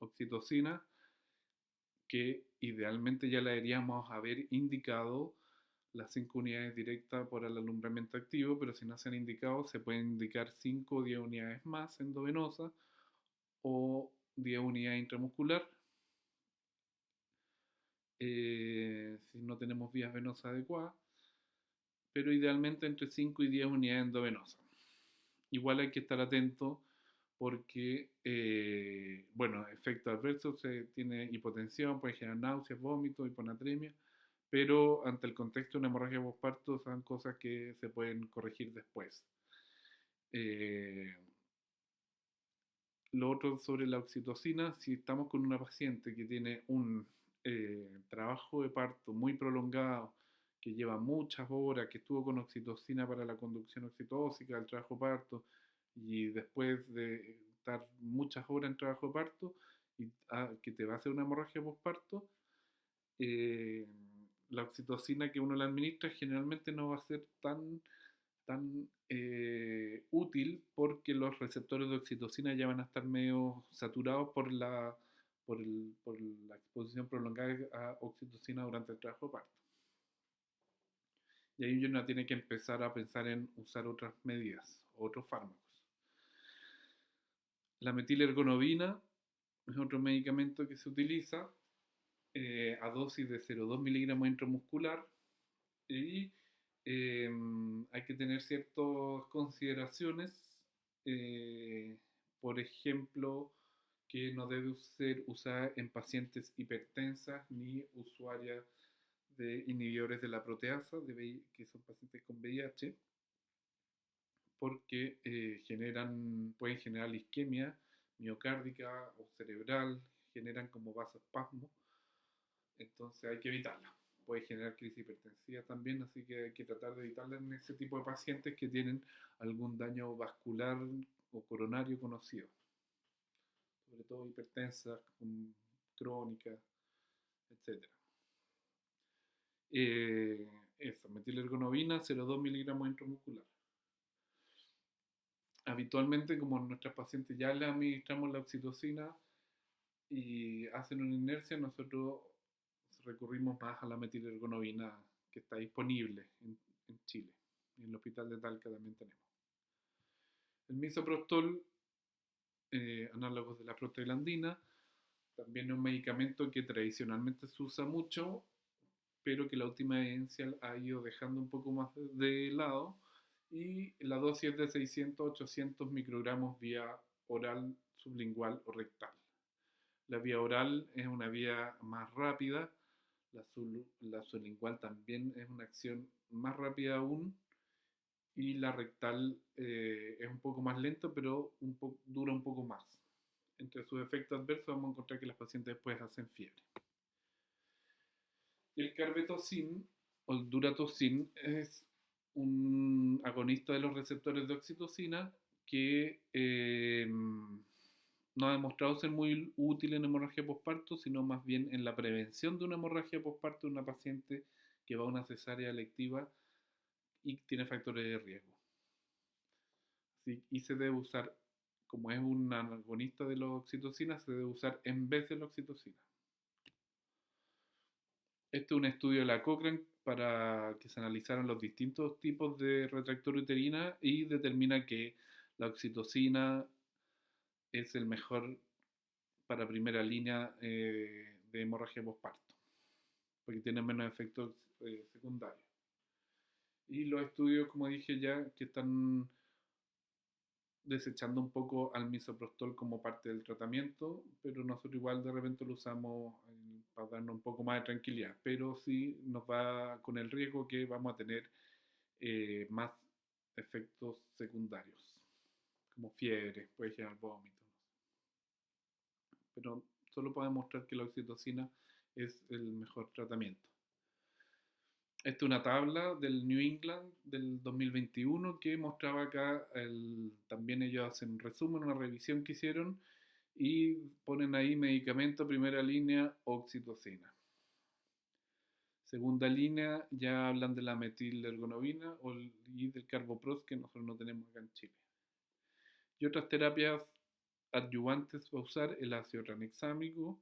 Oxitocina que idealmente ya la deberíamos haber indicado las 5 unidades directas por el alumbramiento activo, pero si no se han indicado, se pueden indicar 5 o 10 unidades más endovenosa o 10 unidades intramuscular, si no tenemos vías venosas adecuadas, pero idealmente entre 5 y 10 unidades endovenosas. Igual hay que estar atento porque, bueno, efectos adversos, se tiene hipotensión, puede generar náuseas, vómitos, hiponatremia, pero ante el contexto de una hemorragia postparto son cosas que se pueden corregir después. Eh, lo otro sobre la oxitocina, si estamos con una paciente que tiene un trabajo de parto muy prolongado, que lleva muchas horas, que estuvo con oxitocina para la conducción oxitóxica del trabajo de parto, y después de estar muchas horas en trabajo de parto, y que te va a hacer una hemorragia postparto, eh, la oxitocina que uno le administra generalmente no va a ser tan útil porque los receptores de oxitocina ya van a estar medio saturados por la exposición prolongada a oxitocina durante el trabajo de parto. Y ahí uno tiene que empezar a pensar en usar otras medidas, otros fármacos. La metilergonobina es otro medicamento que se utiliza a dosis de 0,2 miligramos intramuscular y hay que tener ciertas consideraciones, eh, por ejemplo, que no debe ser usada en pacientes hipertensas ni usuarias de inhibidores de la proteasa, que son pacientes con VIH, porque pueden generar isquemia miocárdica o cerebral, generan como vasoespasmo, entonces hay que evitarla. Puede generar crisis hipertensiva también, así que hay que tratar de evitarla en ese tipo de pacientes que tienen algún daño vascular o coronario conocido, sobre todo hipertensas, crónicas, etc. Eso, metilergonobina, 0,2 miligramos intramuscular. Habitualmente, como nuestras pacientes ya le administramos la oxitocina y hacen una inercia, nosotros recurrimos más a la metilergonobina que está disponible en Chile. Y en el hospital de Talca también tenemos. El misoprostol, análogos de la prostaglandina, también es un medicamento que tradicionalmente se usa mucho, pero que la última evidencia ha ido dejando un poco más de lado. Y la dosis es de 600-800 microgramos vía oral, sublingual o rectal. La vía oral es una vía más rápida, la sublingual también es una acción más rápida aún, y la rectal es un poco más lento, pero dura un poco más. Entre sus efectos adversos vamos a encontrar que las pacientes después hacen fiebre. Y el carbetocin o el duratocin es un agonista de los receptores de oxitocina que no ha demostrado ser muy útil en hemorragia postparto, sino más bien en la prevención de una hemorragia postparto de una paciente que va a una cesárea electiva y tiene factores de riesgo. Sí, y se debe usar, como es un agonista de la oxitocina, se debe usar en vez de la oxitocina. Este es un estudio de la Cochrane para que se analizaran los distintos tipos de retractor uterina y determina que la oxitocina es el mejor para primera línea de hemorragia postparto, porque tiene menos efectos secundarios. Y los estudios, como dije ya, que están desechando un poco al misoprostol como parte del tratamiento, pero nosotros igual de repente lo usamos para darnos un poco más de tranquilidad, pero sí nos va con el riesgo que vamos a tener más efectos secundarios, como fiebre, puede generar vómitos, pero solo podemos mostrar que la oxitocina es el mejor tratamiento. Esta es una tabla del New England del 2021 que mostraba acá, también ellos hacen un resumen, una revisión que hicieron y ponen ahí medicamento, primera línea, oxitocina. Segunda línea ya hablan de la metilergonobina y del carboprost que nosotros no tenemos acá en Chile. Y otras terapias adyuvantes para usar el ácido tranexámico,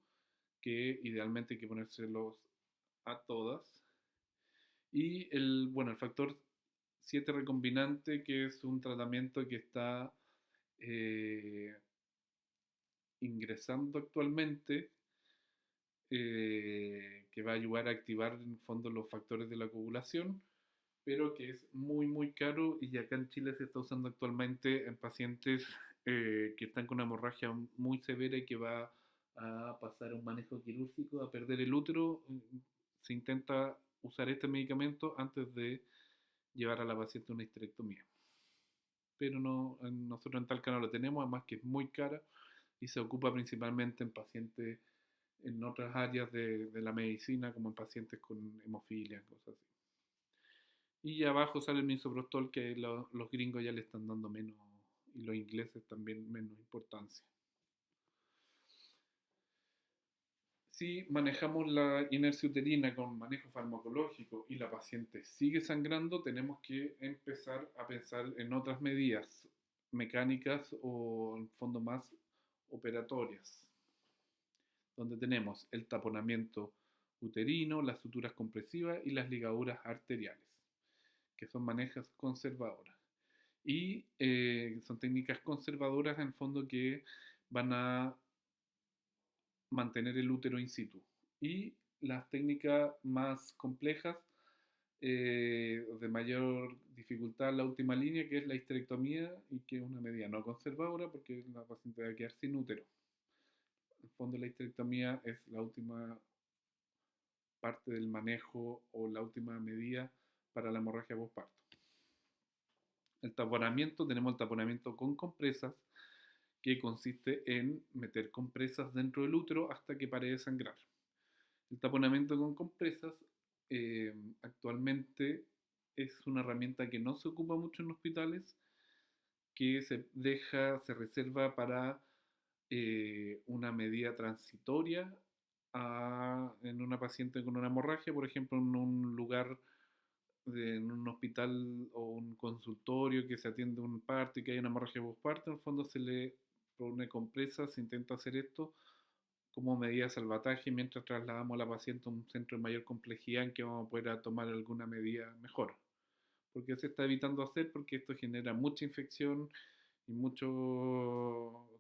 que idealmente hay que ponérselos a todas. Y bueno, el factor 7 recombinante, que es un tratamiento que está eh, ingresando actualmente, que va a ayudar a activar en el fondo los factores de la coagulación, pero que es muy, muy caro y acá en Chile se está usando actualmente en pacientes que están con una hemorragia muy severa y que va a pasar a un manejo quirúrgico, a perder el útero. Se intenta usar este medicamento antes de llevar a la paciente a una histerectomía. Pero no, nosotros en Talca no lo tenemos, además que es muy cara y se ocupa principalmente en pacientes en otras áreas de la medicina, como en pacientes con hemofilia, cosas así. Y abajo sale el misoprostol, que los gringos ya le están dando menos, y los ingleses también menos importancia. Si manejamos la inercia uterina con manejo farmacológico y la paciente sigue sangrando, tenemos que empezar a pensar en otras medidas mecánicas o en fondo más operatorias, donde tenemos el taponamiento uterino, las suturas compresivas y las ligaduras arteriales, que son manejas conservadoras. Y son técnicas conservadoras en fondo que van a mantener el útero in situ. Y las técnicas más complejas, de mayor dificultad, la última línea, que es la histerectomía, y que es una medida no conservadora porque la paciente va a quedar sin útero. En el fondo, la histerectomía es la última parte del manejo o la última medida para la hemorragia postparto. El taponamiento, tenemos el taponamiento con compresas, que consiste en meter compresas dentro del útero hasta que pare de sangrar. El taponamiento con compresas actualmente es una herramienta que no se ocupa mucho en hospitales, que se reserva para una medida transitoria en una paciente con una hemorragia, por ejemplo, en un lugar, en un hospital o un consultorio que se atiende un parto y que hay una hemorragia postparto. En el fondo se le pone compresas, se intenta hacer esto como medida de salvataje mientras trasladamos a la paciente a un centro de mayor complejidad en que vamos a poder tomar alguna medida mejor. Porque se está evitando hacer, porque esto genera mucha infección y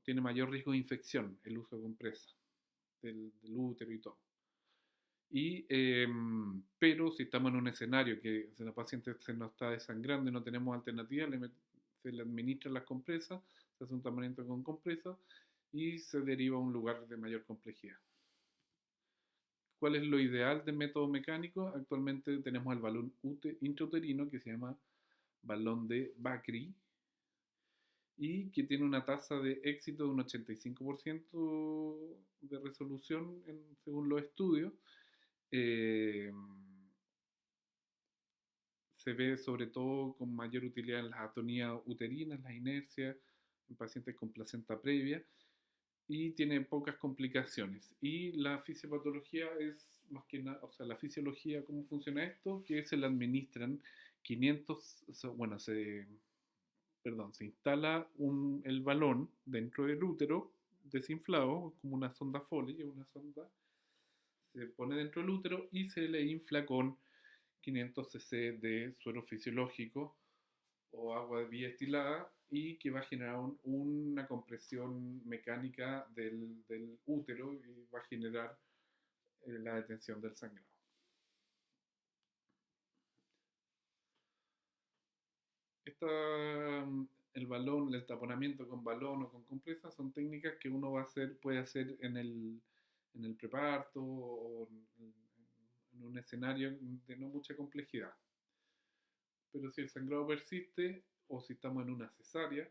tiene mayor riesgo de infección el uso de compresa del útero y todo. Pero si estamos en un escenario que si la paciente se nos está desangrando y no tenemos alternativa, se le administran las compresas, se hace un tratamiento con compresas y se deriva a un lugar de mayor complejidad. ¿Cuál es lo ideal del método mecánico? Actualmente tenemos el balón intrauterino, que se llama balón de Bakri, y que tiene una tasa de éxito de un 85% de resolución según los estudios. Eh, Se ve sobre todo con mayor utilidad en las atonías uterinas, las inercias, en pacientes con placenta previa, y tiene pocas complicaciones. Y la fisiopatología es más que nada, o sea, la fisiología, ¿cómo funciona esto? Que se le administran 500, bueno, se instala el balón dentro del útero desinflado, como una sonda Foley, una sonda, se pone dentro del útero y se le infla con 500 cc de suero fisiológico o agua de vía estilada, y que va a generar una compresión mecánica del útero y va a generar la detención del sangrado. Esta, el balón, el taponamiento con balón o con compresa son técnicas que uno puede hacer en el preparto o en un escenario de no mucha complejidad. Pero si el sangrado persiste o si estamos en una cesárea,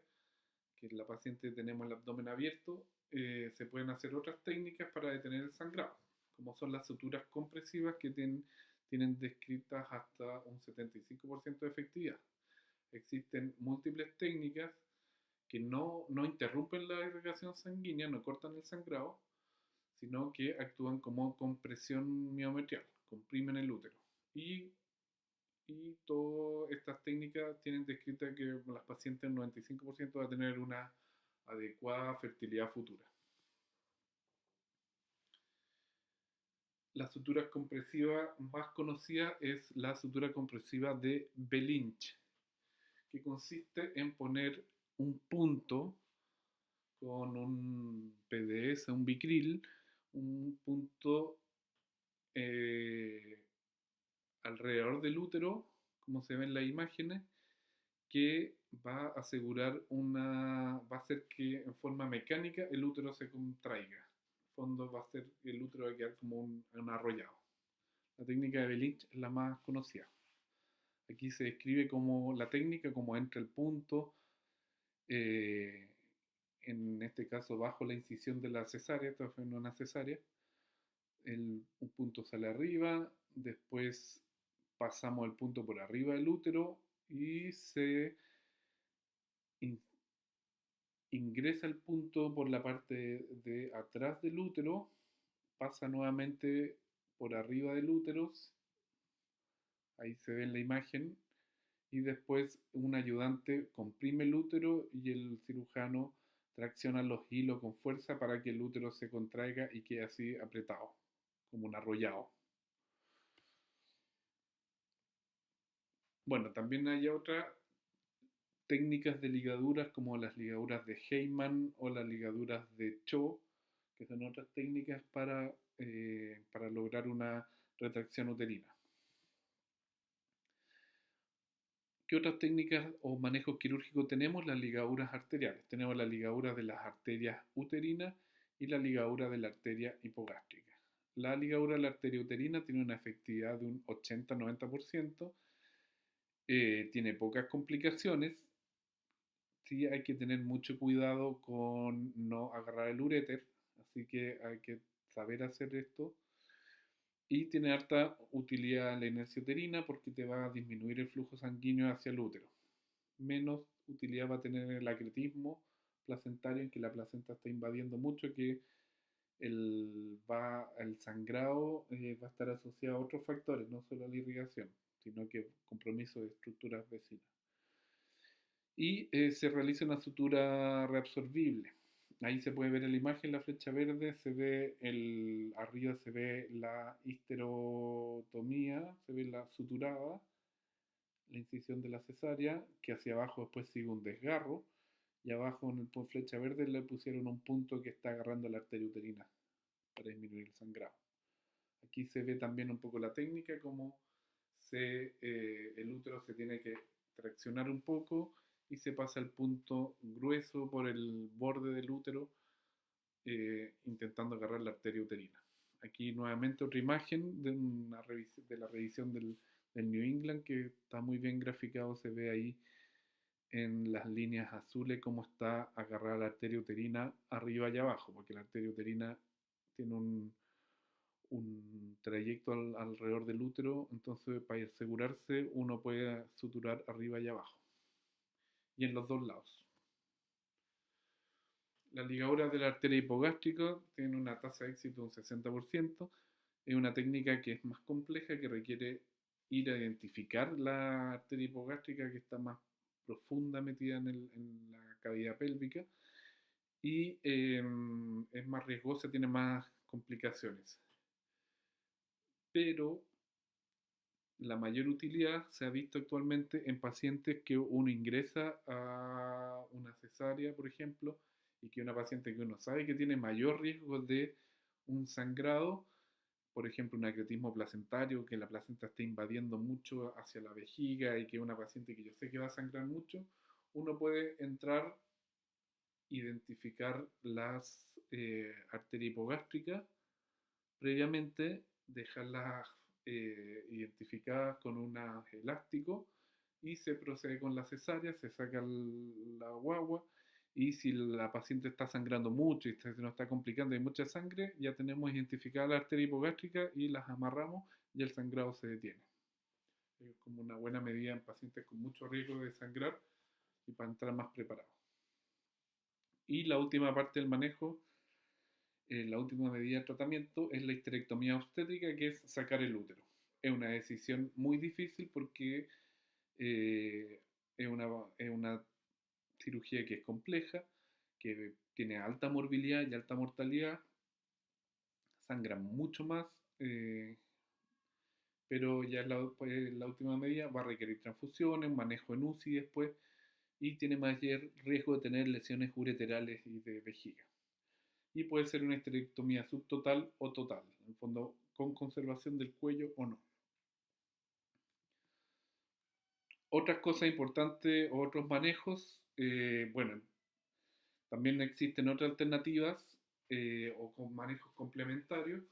que la paciente tenemos el abdomen abierto, se pueden hacer otras técnicas para detener el sangrado, como son las suturas compresivas, que tienen descritas hasta un 75% de efectividad. Existen múltiples técnicas que no interrumpen la irrigación sanguínea, no cortan el sangrado, sino que actúan como compresión miometrial, comprimen el útero. Y todas estas técnicas tienen descrita que las pacientes, el 95% va a tener una adecuada fertilidad futura. la sutura compresiva más conocida es la sutura compresiva de Belinch, que consiste en poner un punto con un PDS, un bicril, un punto eh, alrededor del útero, como se ve en las imágenes, que va a asegurar va a hacer que en forma mecánica el útero se contraiga. En el fondo va a ser, el útero va a quedar como un arrollado. La técnica de Belich es la más conocida. Aquí se describe como la técnica, como entra el punto, eh, en este caso bajo la incisión de la cesárea, esto fue una cesárea, un punto sale arriba, después pasamos el punto por arriba del útero y se in- ingresa el punto por la parte de atrás del útero, pasa nuevamente por arriba del útero, ahí se ve en la imagen, y después un ayudante comprime el útero y el cirujano tracciona los hilos con fuerza para que el útero se contraiga y quede así apretado, como un arrollado. Bueno, también hay otras técnicas de ligaduras como las ligaduras de Heyman o las ligaduras de Cho, que son otras técnicas para lograr una retracción uterina. ¿Qué otras técnicas o manejos quirúrgicos tenemos? Las ligaduras arteriales. Tenemos las ligaduras de las arterias uterinas y la ligadura de la arteria hipogástrica. La ligadura de la arteria uterina tiene una efectividad de un 80-90%, tiene pocas complicaciones. Sí hay que tener mucho cuidado con no agarrar el uréter, así que hay que saber hacer esto. Y tiene harta utilidad en la inercia uterina porque te va a disminuir el flujo sanguíneo hacia el útero. Menos utilidad va a tener el acretismo placentario, en que la placenta está invadiendo mucho, que el sangrado va a estar asociado a otros factores, no solo a la irrigación, sino que compromiso de estructuras vecinas. Y se realiza una sutura reabsorbible. Ahí se puede ver en la imagen, la flecha verde, arriba se ve la histerotomía, se ve la suturada, la incisión de la cesárea, que hacia abajo después sigue un desgarro, y abajo en el flecha verde le pusieron un punto que está agarrando la arteria uterina para disminuir el sangrado. Aquí se ve también un poco la técnica, como el útero se tiene que traccionar un poco y se pasa el punto grueso por el borde del útero, intentando agarrar la arteria uterina. Aquí nuevamente otra imagen de la revisión del New England, que está muy bien graficado, se ve ahí en las líneas azules cómo está agarrada la arteria uterina arriba y abajo, porque la arteria uterina tiene un trayecto alrededor del útero, entonces para asegurarse uno puede suturar arriba y abajo, y en los dos lados. La ligadura de la arteria hipogástrica tiene una tasa de éxito de un 60%. Es una técnica que es más compleja, que requiere ir a identificar la arteria hipogástrica que está más profunda metida en la cavidad pélvica, y es más riesgosa, tiene más complicaciones. Pero la mayor utilidad se ha visto actualmente en pacientes que uno ingresa a una cesárea, por ejemplo, y que una paciente que uno sabe que tiene mayor riesgo de un sangrado, por ejemplo, un acretismo placentario, que la placenta esté invadiendo mucho hacia la vejiga y que una paciente que yo sé que va a sangrar mucho, uno puede entrar, identificar las arterias hipogástricas previamente, dejarlas identificadas con un elástico, y se procede con la cesárea, se saca la guagua, y si la paciente está sangrando mucho y se nos está complicando, hay mucha sangre, ya tenemos identificada la arteria hipogástrica y las amarramos y el sangrado se detiene. Es como una buena medida en pacientes con mucho riesgo de sangrar y para entrar más preparados. Y la última parte del manejo, la última medida de tratamiento, es la histerectomía obstétrica, que es sacar el útero. Es una decisión muy difícil porque eh, es una cirugía que es compleja, que tiene alta morbilidad y alta mortalidad, sangra mucho más, eh, pero ya pues, la última medida va a requerir transfusiones, manejo en UCI después y tiene mayor riesgo de tener lesiones ureterales y de vejiga. Y puede ser una esterectomía subtotal o total, en el fondo con conservación del cuello o no. Otras cosas importantes, otros manejos, bueno, también existen otras alternativas o con manejos complementarios.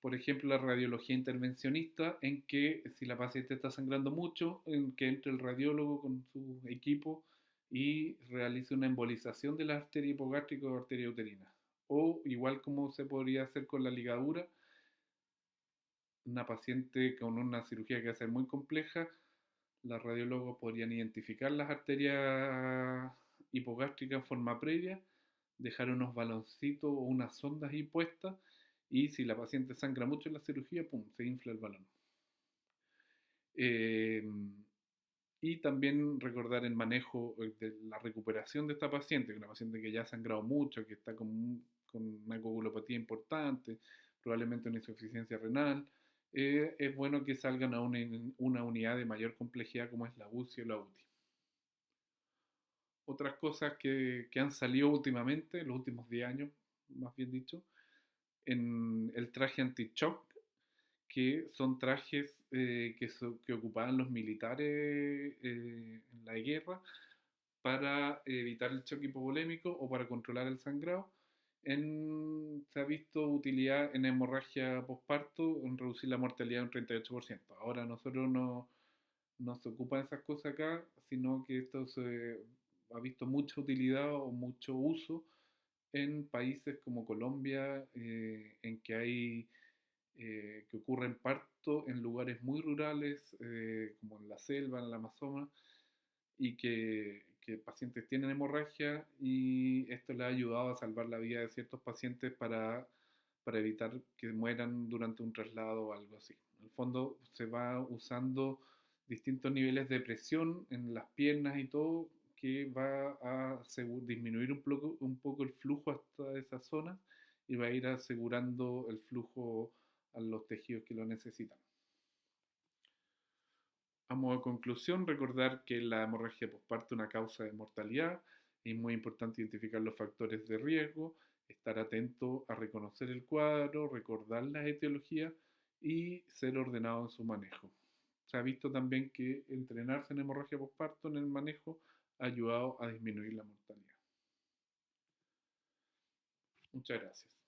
Por ejemplo, la radiología intervencionista, en que si la paciente está sangrando mucho, en que entre el radiólogo con su equipo y realice una embolización de la arteria hipogástrica o arteria uterina. O igual como se podría hacer con la ligadura, una paciente con una cirugía que va a ser muy compleja, los radiólogos podrían identificar las arterias hipogástricas en forma previa, dejar unos baloncitos o unas sondas ahí puestas y si la paciente sangra mucho en la cirugía, pum, se infla el balón. Eh, y también recordar el manejo de la recuperación de esta paciente, una paciente que ya ha sangrado mucho, que está con una coagulopatía importante, probablemente una insuficiencia renal. Es bueno que salgan a una unidad de mayor complejidad como es la UCI o la UTI. Otras cosas que han salido últimamente, en los últimos 10 años, más bien dicho, en el traje anti-shock, que son trajes que ocupaban los militares en la guerra para evitar el choque hipovolémico o para controlar el sangrado. Se ha visto utilidad en hemorragia postparto en reducir la mortalidad un 38%. Ahora nosotros no se ocupan esas cosas acá, sino que esto se ha visto mucha utilidad o mucho uso en países como Colombia, en que hay que ocurren partos en lugares muy rurales, como en la selva, en el Amazonas, y que pacientes tienen hemorragia y esto le ha ayudado a salvar la vida de ciertos pacientes para evitar que mueran durante un traslado o algo así. En el fondo se va usando distintos niveles de presión en las piernas y todo que va a disminuir un poco el flujo hasta esa zona y va a ir asegurando el flujo a los tejidos que lo necesitan. A modo de conclusión, recordar que la hemorragia postparto es una causa de mortalidad. Es muy importante identificar los factores de riesgo, estar atento a reconocer el cuadro, recordar las etiologías y ser ordenado en su manejo. Se ha visto también que entrenarse en hemorragia postparto en el manejo ha ayudado a disminuir la mortalidad. Muchas gracias.